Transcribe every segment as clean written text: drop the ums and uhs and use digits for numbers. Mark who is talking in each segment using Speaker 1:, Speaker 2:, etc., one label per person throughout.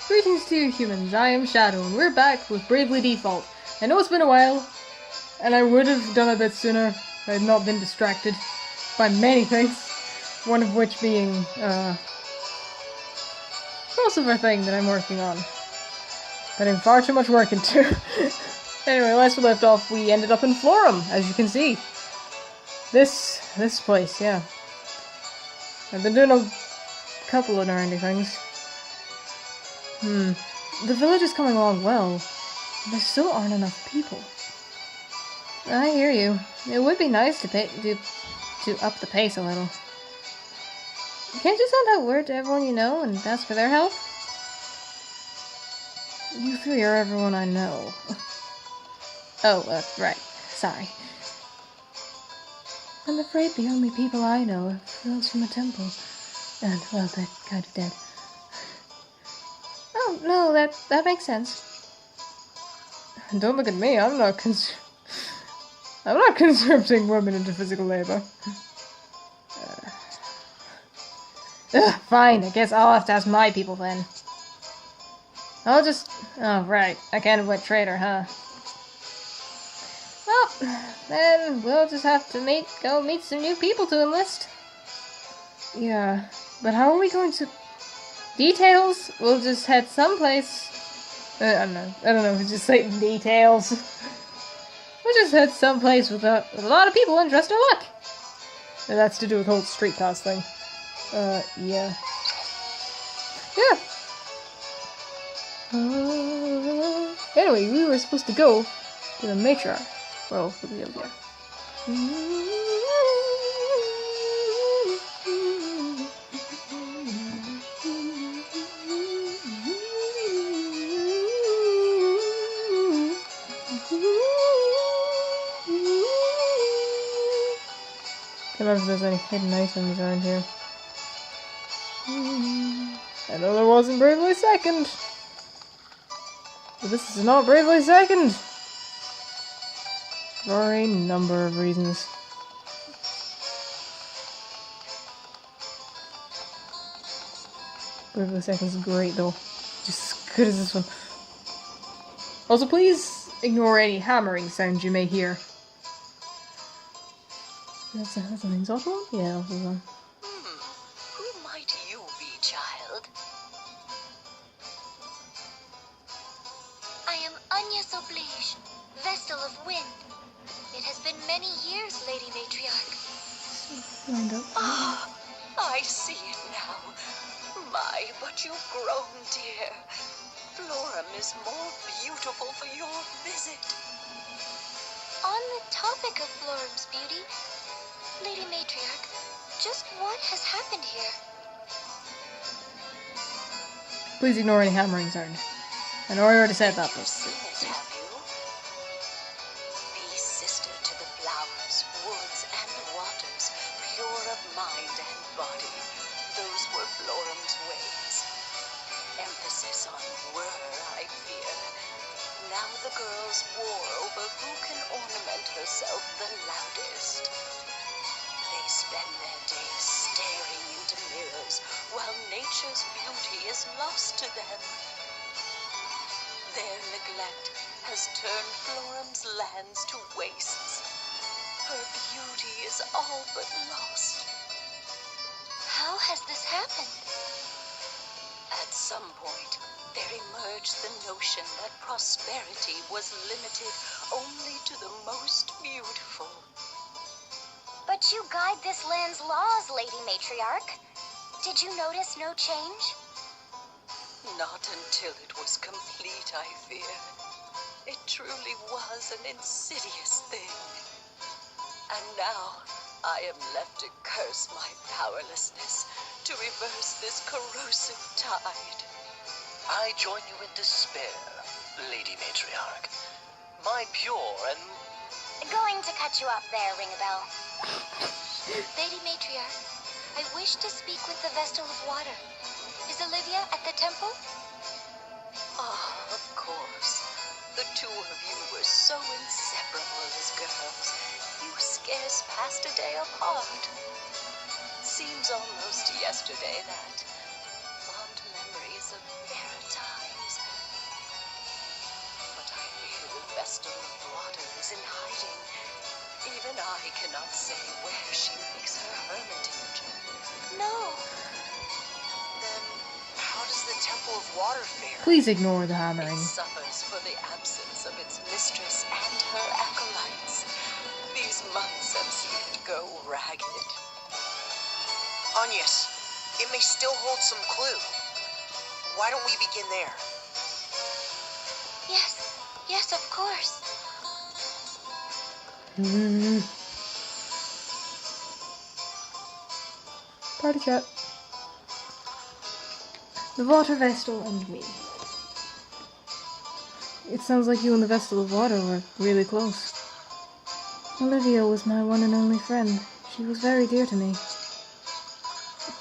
Speaker 1: Greetings to you humans, I am Shadow, and we're back with Bravely Default. I know it's been a while, and I would have done a bit sooner if I had not been distracted by many things. One of which being, crossover thing that I'm working on. Putting far too much work into. Anyway, last we left off, we ended up in Florum, as you can see. This place, yeah. I've been doing a couple of nerdy things. The village is coming along well. There still aren't enough people. I hear you. It would be nice to up the pace a little. Can't you send out word to everyone you know and ask for their help? You three are everyone I know. Oh, right. Sorry. I'm afraid the only people I know are those from the temple. And, well, they're kind of dead. Oh, no, that makes sense. Don't look at me, I'm not conscripting women into physical labor. Fine, I guess I'll have to ask my people then. Oh, right, I kind of went traitor, huh? Well, then we'll just have to go meet some new people to enlist. Yeah, but how are we going to... Details? We'll just head someplace... I don't know, just say details. We'll just head someplace with a lot of people and trust our luck. And that's to do with the whole street pass thing. Yeah. Yeah. Anyway, we were supposed to go to the Maitre. Well, yeah. I don't know if there's any hidden items around here. I know there wasn't Bravely Second. But this is not Bravely Second. For a number of reasons. Bravely Second's great though. Just as good as this one. Also, please ignore any hammering sounds you may hear. That's an exhaust one? Yeah, that's one.
Speaker 2: Who might you be, child?
Speaker 3: I am Anyhoo, Vestal of Wind. It has been many years, Lady Matriarch.
Speaker 1: Lined up.
Speaker 2: Ah, I see it now. My, but you've grown, dear. Florum is more beautiful for your visit.
Speaker 3: On the topic of Florum's beauty, Lady Matriarch, just what has happened here?
Speaker 1: Please ignore any hammering sound. I know I already said that, but...
Speaker 2: Seen it, have you? Be sister to the flowers, woods, and waters, pure of mind and body. Those were Florum's ways. Emphasis on were, I fear. Now the girls war over who can ornament herself the loudest. They spend their days staring into mirrors, while nature's beauty is lost to them. Their neglect has turned Florum's lands to wastes. Her beauty is all but lost.
Speaker 3: How has this happened?
Speaker 2: At some point, there emerged the notion that prosperity was limited only to the most beautiful.
Speaker 3: But you guide this land's laws, Lady Matriarch. Did you notice no change?
Speaker 2: Not until it was complete, I fear. It truly was an insidious thing. And now, I am left to curse my powerlessness to reverse this corrosive tide.
Speaker 4: I join you in despair, Lady Matriarch. My pure and...
Speaker 3: Going to cut you off there, Ring-a-Bell. Lady Matriarch, I wish to speak with the Vestal of Water. Is Olivia at the temple?
Speaker 2: Ah, of course. The two of you were so inseparable as girls. You scarce passed a day apart. Seems almost yesterday that fond memories of fairer times. I cannot say where she makes her hermitage.
Speaker 3: No.
Speaker 4: Then how does the Temple of Water fare?
Speaker 1: Please ignore the
Speaker 2: It
Speaker 1: hammering.
Speaker 2: suffers for the absence of its mistress and her acolytes. These months have seen it go ragged.
Speaker 4: Agnes, it may still hold some clue. Why don't we begin there?
Speaker 3: Yes. Yes, of course.
Speaker 1: Party chat. The water Vestal and me. It sounds like you and the Vestal of Water were really close. Olivia was my one and only friend. She was very dear to me.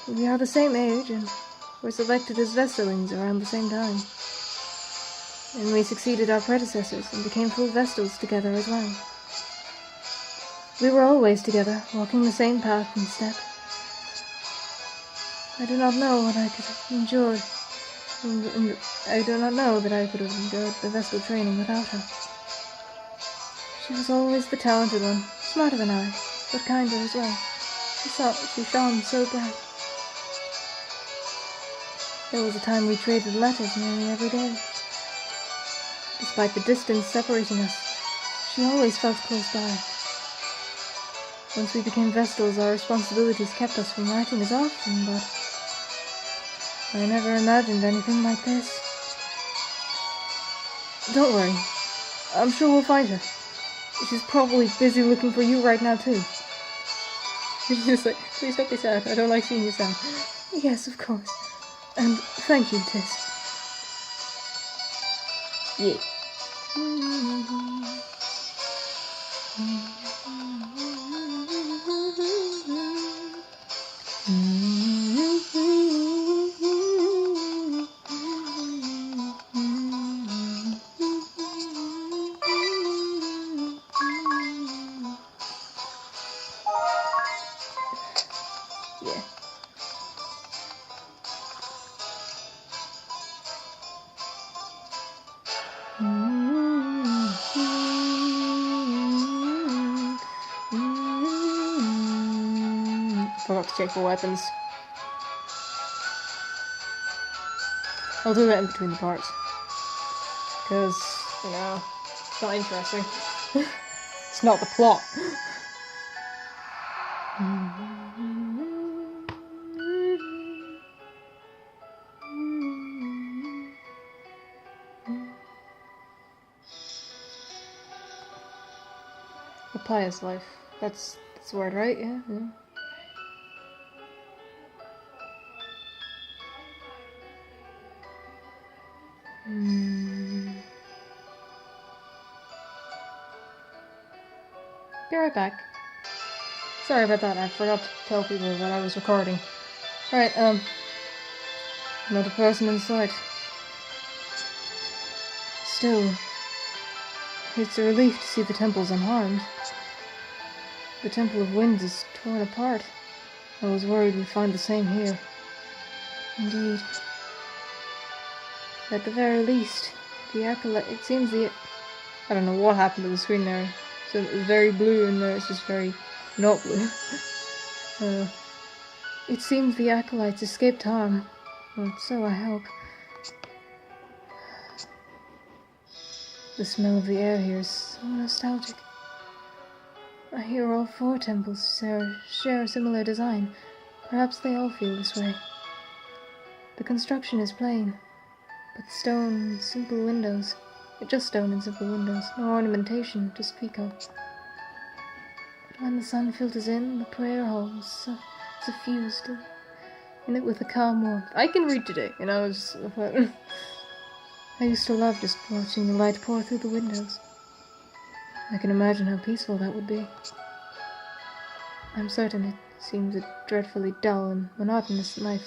Speaker 1: We are the same age and were selected as Vestalings around the same time. And we succeeded our predecessors and became full Vestals together as well. We were always together, walking the same path and step. I do not know what I could have endured. I do not know that I could have endured the Vestal training without her. She was always the talented one, smarter than I, but kinder as well. She shone so bright. There was a time we traded letters nearly every day. Despite the distance separating us, she always felt close by. Once we became Vestals, our responsibilities kept us from writing as often, but I never imagined anything like this. Don't worry. I'm sure we'll find her. She's probably busy looking for you right now, too. She's just like, please don't be sad. I don't like seeing you sad. Yes, of course. And thank you, Tis. Yeah. Forgot to check for weapons. I'll do that in between the parts. Because, you know, it's not interesting. It's not the plot. A pious life. That's the word, right? Yeah. Be right back. Sorry about that, I forgot to tell people that I was recording. Alright, another person in sight. Still, it's a relief to see the temples unharmed. The Temple of Winds is torn apart. I was worried we'd find the same here. Indeed. At the very least, the acolyte, it seems the... I don't know what happened to the screen there. So it was very blue and there it's just very not blue. It seems the acolytes escaped harm. Or so I hope. The smell of the air here is so nostalgic. I hear all 4 temples share a similar design. Perhaps they all feel this way. The construction is plain, but stone and simple windows. Just stone and simple windows, no ornamentation to speak of. But when the sun filters in, the prayer hall is suffused in it with a calm warmth. I can read today, you know, I used to love just watching the light pour through the windows. I can imagine how peaceful that would be. I'm certain it seems a dreadfully dull and monotonous life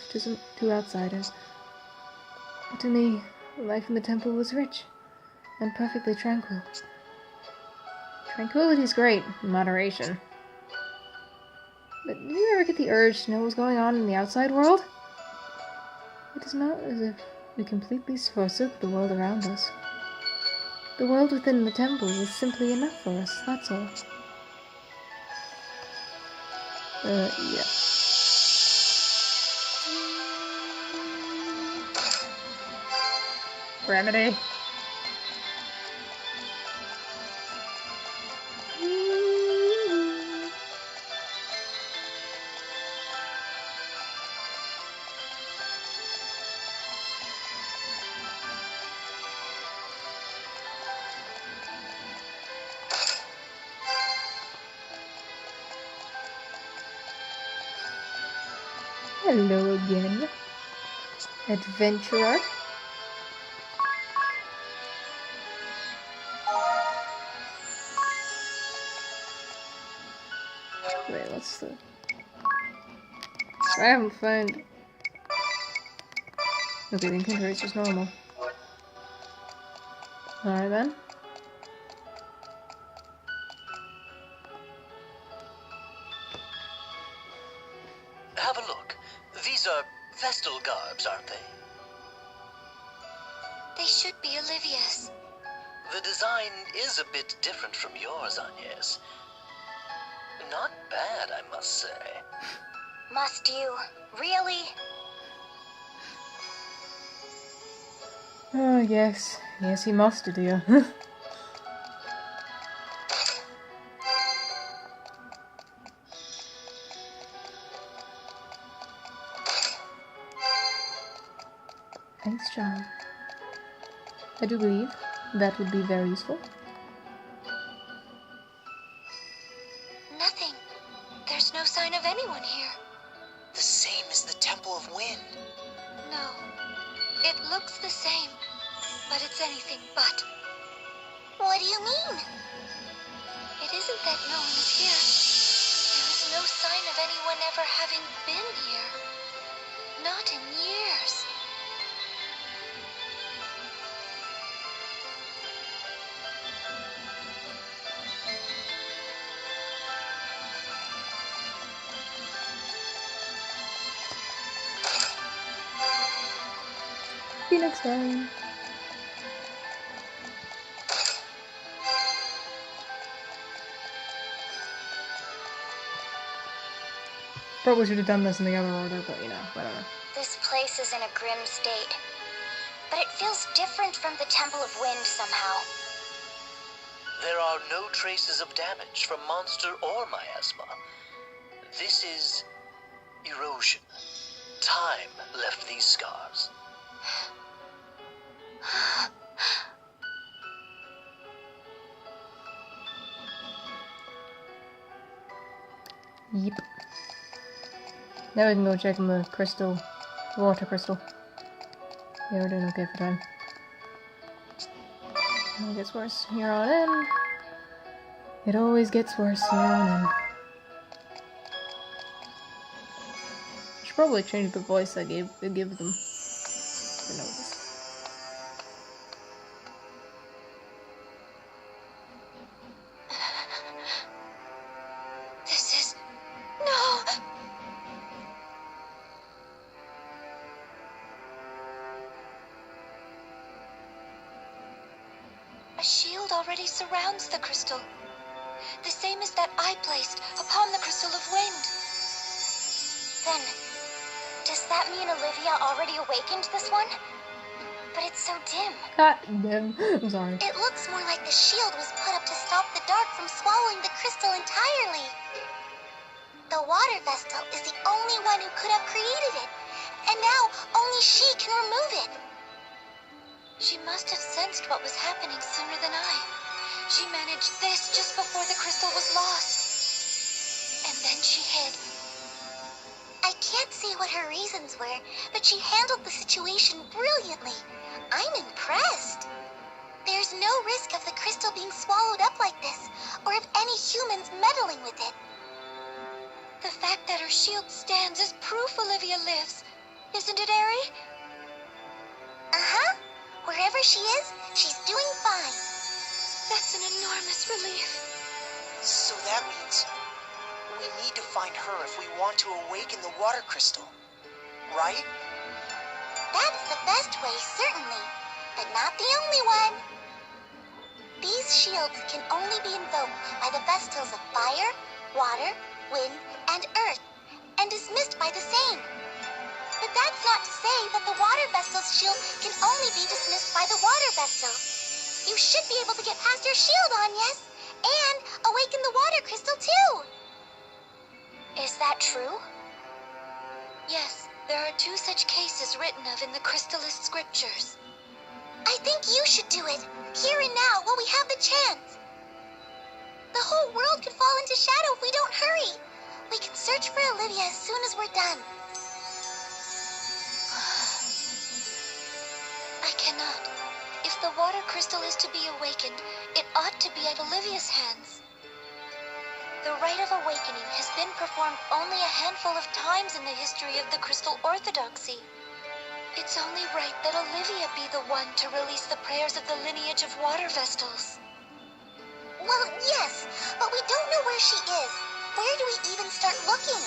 Speaker 1: to outsiders. But to me, life in the temple was rich and perfectly tranquil. Tranquility is great, in moderation. But do you ever get the urge to know what's going on in the outside world? It is not as if we completely forsook the world around us. The world within the temple was simply enough for us, that's all. Yeah. Remedy. Hello again, adventurer. Wait, what's the... I haven't found... Okay, the encounter is just normal. Alright then.
Speaker 4: Have a look. These are Vestal garbs, aren't they?
Speaker 3: They should be Olivia's.
Speaker 4: The design is a bit different from yours, Agnes. Not bad, I must say.
Speaker 3: Must you? Really?
Speaker 1: Oh, yes. Yes, he must, dear. Thanks, John. I do believe that would be very useful.
Speaker 3: Nothing. There's no sign of anyone here.
Speaker 4: The same as the Temple of Wind.
Speaker 3: No. It looks the same, but it's anything but. What do you mean? It isn't that no one is here. There is no sign of anyone ever having been here. Not in years.
Speaker 1: See you next time. Probably should have done this in the other order, but you know, whatever.
Speaker 3: This place is in a grim state. But it feels different from the Temple of Wind somehow.
Speaker 4: There are no traces of damage from monster or miasma. This is erosion. Time left these scars.
Speaker 1: Yep. Now we can go check on the crystal, water crystal. Yeah, we're doing okay for time. It gets worse here on in. It always gets worse here on in. Should probably change the voice I give them. For notice.
Speaker 3: This is... No! A shield already surrounds the crystal. The same as that I placed upon the Crystal of Wind. Then, does that mean Olivia already awakened this one? But it's so dim.
Speaker 1: God damn. I'm sorry.
Speaker 3: It looks more like the shield was put up to stop the dark from swallowing the crystal entirely. The water vestal is the only one who could have created it, and now only she can remove it. She must have sensed what was happening sooner than I. She managed this just before the crystal was lost. And then she hid. I can't see what her reasons were, but she handled the situation brilliantly. I'm impressed. There's no risk of the crystal being swallowed up like this, or of any humans meddling with it. The fact that her shield stands is proof Olivia lives. Isn't it, Ari? Uh-huh. Wherever she is, she's doing fine. That's an enormous relief.
Speaker 5: So that means we need to find her if we want to awaken the water crystal, right?
Speaker 3: That's the best way, certainly, but not the only one. These shields can only be invoked by the vestals of fire, water, wind, and earth, and dismissed by the same. But that's not to say that the water vessel's shield can only be dismissed by the water vessel. You should be able to get past your shield, Anyes, and awaken the water crystal too. Is that true? Yes, there are 2 such cases written of in the crystallist scriptures. I think you should do it, here and now, while we have the chance. The whole world could fall into shadow if we don't hurry. We can search for Olivia as soon as we're done.
Speaker 2: I cannot. If the water crystal is to be awakened, it ought to be at Olivia's hands. The rite of awakening has been performed only a handful of times in the history of the Crystal Orthodoxy. It's only right that Olivia be the one to release the prayers of the lineage of water vestals.
Speaker 3: Well, yes, but we don't know where she is. Where do we even start looking?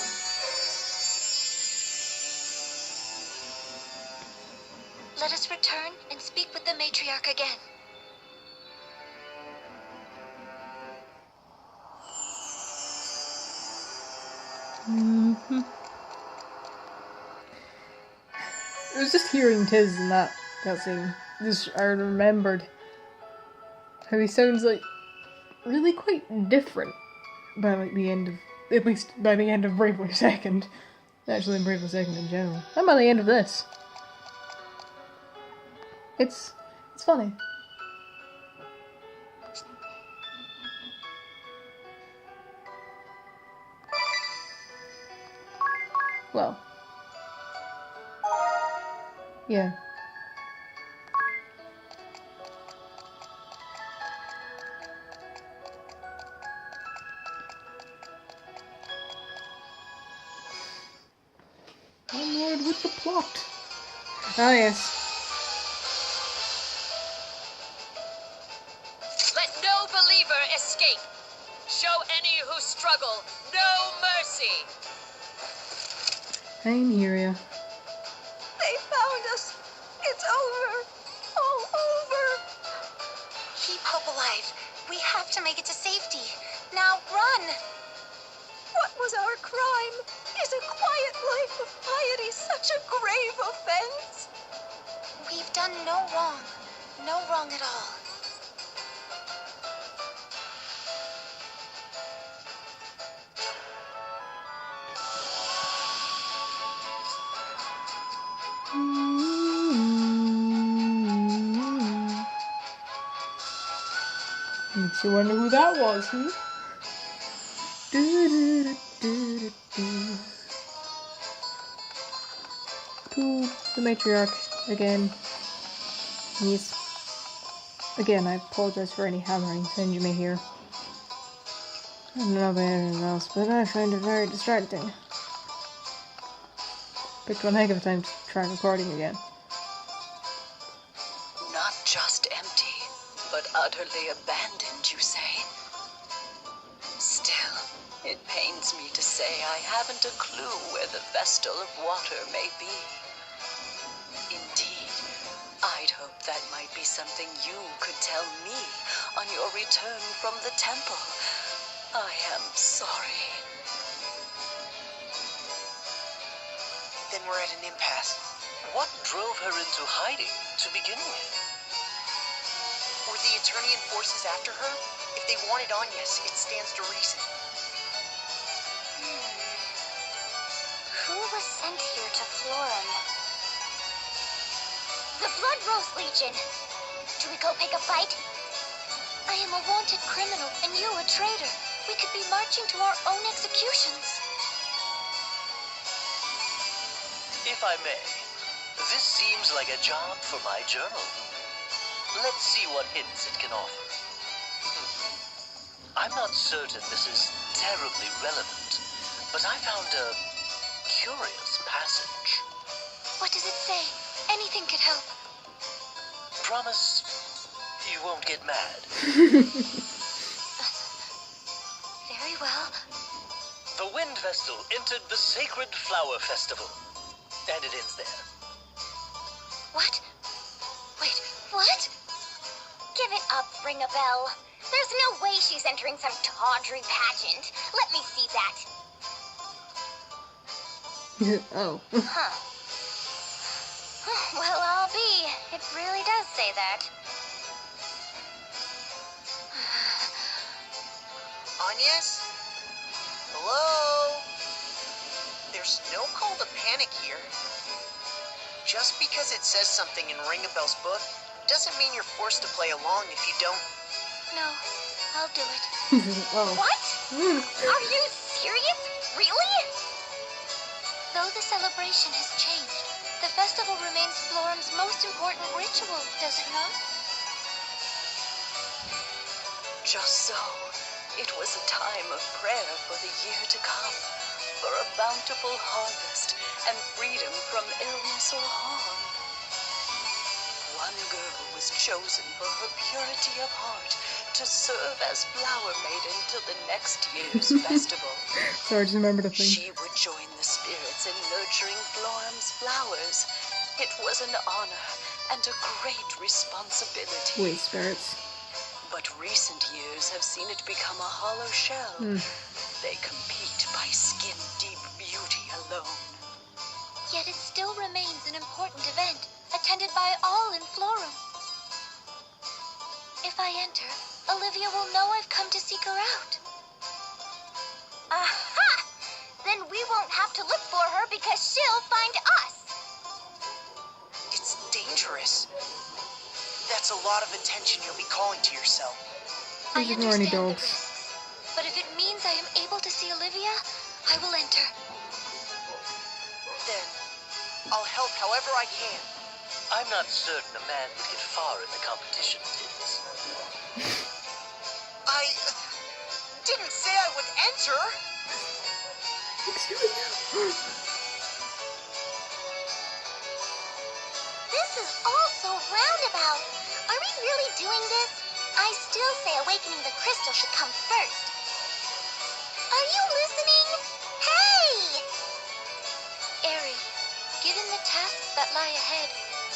Speaker 2: Let us return and speak with the matriarch again.
Speaker 1: It was just hearing Tiz in that cutscene. I remembered how he sounds like really quite different by like the end of, at least by the end of Bravely Second. Actually, in Bravely Second in general, and by the end of this. It's funny. Well. Yeah. Onward with the plot. Oh yes.
Speaker 6: Let no believer escape. Show any who struggle no mercy.
Speaker 1: Anyhoo.
Speaker 5: They found us. It's over. All over.
Speaker 3: Keep hope alive. We have to make it to safety. Now run!
Speaker 5: What was our crime? Is a quiet life of piety such a grave offense?
Speaker 3: We've done no wrong. No wrong at all.
Speaker 1: Makes you wonder who that was, hmm? To the matriarch again. Yes. Again, I apologize for any hammering sound you may hear. I don't know about anything else, but I find it very distracting. Picked one heck of a time to try recording again.
Speaker 6: Not just empty, but utterly abandoned, you say? Still, it pains me to say I haven't a clue where the Vestal of Water may be. Indeed, I'd hoped that might be something you could tell me on your return from the temple. I am sorry.
Speaker 5: Then we're at an impasse.
Speaker 4: What drove her into hiding to begin with?
Speaker 5: Were the Eternian forces after her? If they wanted Anyes, it stands to reason.
Speaker 3: Who was sent here to Florum? The Blood Rose Legion! Do we go pick a fight?
Speaker 2: I am a wanted criminal and you a traitor. We could be marching to our own executions.
Speaker 4: If I may, this seems like a job for my journal. Let's see what hints it can offer. I'm not certain this is terribly relevant, but I found a curious passage.
Speaker 2: What does it say? Anything could help.
Speaker 4: Promise you won't get mad.
Speaker 2: Very well.
Speaker 4: The Wind Vestal entered the Sacred Flower Festival. And it ends there.
Speaker 2: What? Wait, what?
Speaker 3: Give it up, Ring-a-Bell. There's no way she's entering some tawdry pageant. Let me see that.
Speaker 1: Oh.
Speaker 3: Huh. Well, I'll be. It really does say that.
Speaker 5: Agnes? Hello? There's no call to panic here. Just because it says something in Ringabel's book doesn't mean you're forced to play along if you don't.
Speaker 3: No, I'll do it.
Speaker 1: Oh.
Speaker 3: What? Are you serious? Really? Though the celebration has changed, the festival remains Florum's most important ritual, does it not?
Speaker 6: Just so. It was a time of prayer for the year to come, for a bountiful harvest and freedom from illness or harm. One girl was chosen for her purity of heart to serve as flower maiden till the next year's festival.
Speaker 1: Sorry, just remember the thing.
Speaker 6: She would join the spirits in nurturing Florum's flowers. It was an honor and a great responsibility.
Speaker 1: Wait, spirits.
Speaker 6: But recent years have seen it become a hollow shell. They compete by skin-deep beauty alone.
Speaker 3: Yet it still remains an important event, attended by all in Florum. If I enter, Olivia will know I've come to seek her out. Aha! Then we won't have to look for her because she'll find us.
Speaker 5: It's dangerous. That's a lot of attention you'll be calling to yourself.
Speaker 3: I
Speaker 1: Please ignore any
Speaker 3: understand the
Speaker 1: dogs.
Speaker 3: risk, but if it means I am able to see Olivia, I will enter.
Speaker 5: Then, I'll help however I can.
Speaker 4: I'm not certain a man would get far in the competition, Tiz.
Speaker 5: I didn't say I would enter.
Speaker 3: This is all so roundabout. Are we really doing this? I still say awakening the crystal should come first. Are you listening? Hey! Eri, given the tasks that lie ahead,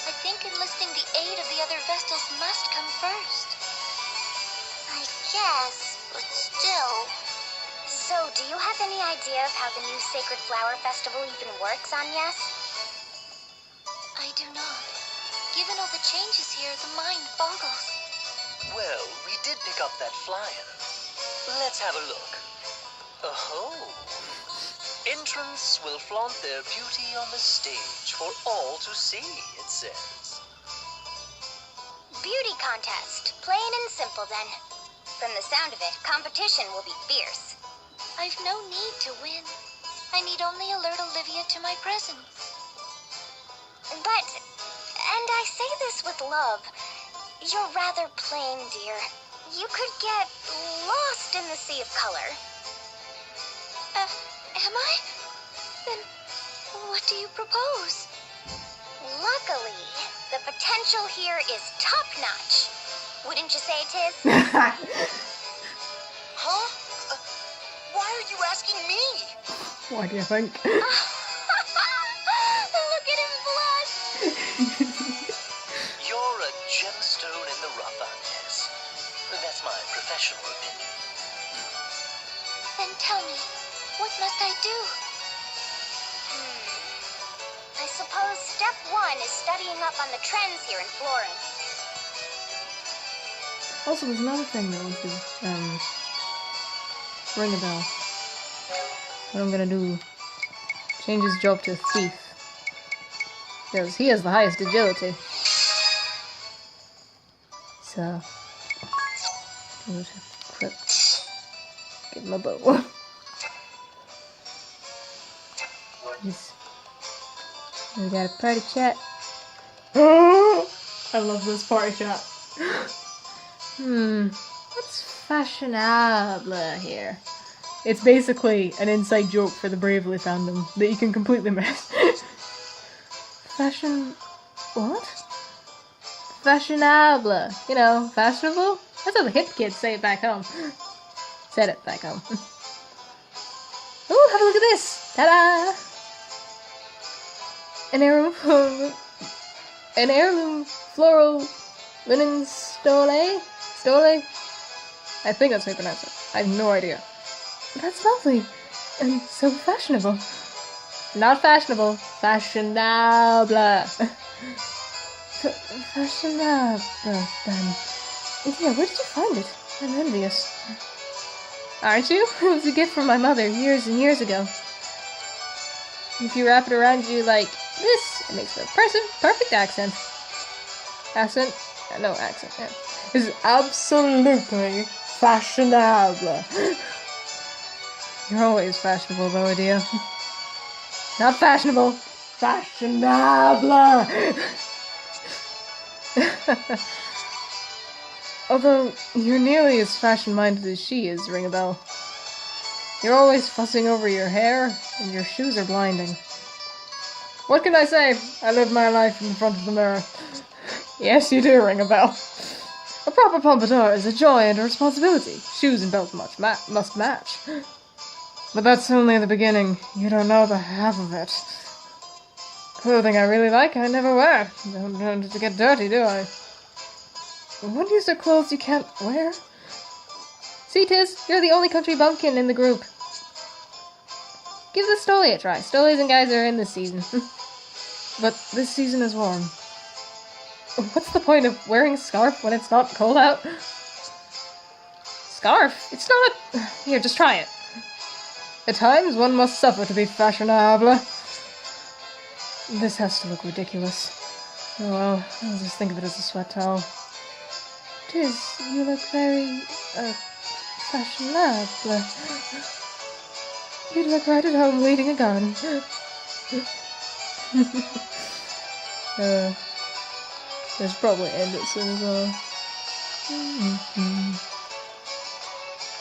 Speaker 3: I think enlisting the aid of the other Vestals must come first. I guess, but still. So, do you have any idea of how the new Sacred Flower Festival even works, Agnes? I do not. Given all the changes here, the mind boggles.
Speaker 4: Well, we did pick up that flyer. Let's have a look. Oh. Entrants will flaunt their beauty on the stage for all to see, it says.
Speaker 3: Beauty contest. Plain and simple, then. From the sound of it, competition will be fierce. I've no need to win. I need only alert Olivia to my presence. But, and I say this with love, you're rather plain, dear. You could get lost in the sea of color. Am I? Then, what do you propose? Luckily, the potential here is top-notch. Wouldn't you say, Tiz?
Speaker 5: Huh? Why are you asking me?
Speaker 1: Why do you think?
Speaker 3: Look at him blush!
Speaker 4: You're a gemstone in the rough, Agnes. That's my professional opinion.
Speaker 3: Then tell me, what must I do? I suppose step 1 is studying up on the trends here in Florence.
Speaker 1: Also, there's another thing that was to ring a bell. What I'm gonna do, change his job to thief, because he has the highest agility. So, I'm gonna equip, get my bow. Just, we got a party chat. I love this party chat. What's Fashionaaaabluh here? It's basically an inside joke for the Bravely fandom that you can completely miss. What? Fashionaaaabluh. You know, fashionable? That's how the hip kids say it back home. Said it back home. Ooh, have a look at this! Ta-da! An heirloom floral linen stole? Stole? I think that's how you pronounce it. I have no idea. That's lovely, and so fashionable. Not fashionable. Fashionaable. Fashionaable, then. Yeah, where did you find it? I'm envious. Aren't you? It was a gift from my mother years and years ago. If you wrap it around you like this, it makes for a perfect accent. Accent? No, accent, yeah. This is absolutely fashionable. You're always fashionable, though, Adia. Not fashionable. Fashionable! Although, you're nearly as fashion-minded as she is, Ring a Bell. You're always fussing over your hair, and your shoes are blinding. What can I say? I live my life in front of the mirror. Yes, you do, Ring a Bell. A proper pompadour is a joy and a responsibility. Shoes and belt must match. But that's only the beginning. You don't know the half of it. Clothing I really like, I never wear. Don't want to get dirty, do I? What use are clothes you can't wear? See, Tiz, you're the only country bumpkin in the group. Give the Stoli a try. Stolis and guys are in this season. But this season is warm. What's the point of wearing a scarf when it's not cold out? Scarf? It's not a... Here, just try it. At times, one must suffer to be fashionable. This has to look ridiculous. Oh well, I'll just think of it as a sweat towel. Tiz, you look very, fashionable. You'd look right at home weeding a garden. There's probably end it soon as well.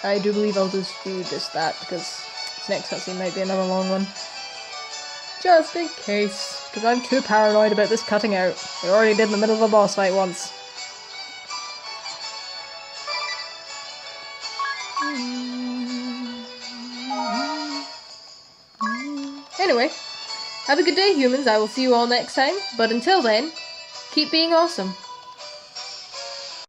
Speaker 1: I do believe I'll just do that, because this next cutscene might be another long one. Just in case, because I'm too paranoid about this cutting out. We already did in the middle of a boss fight once. Anyway, have a good day, humans. I will see you all next time. But until then, keep being awesome.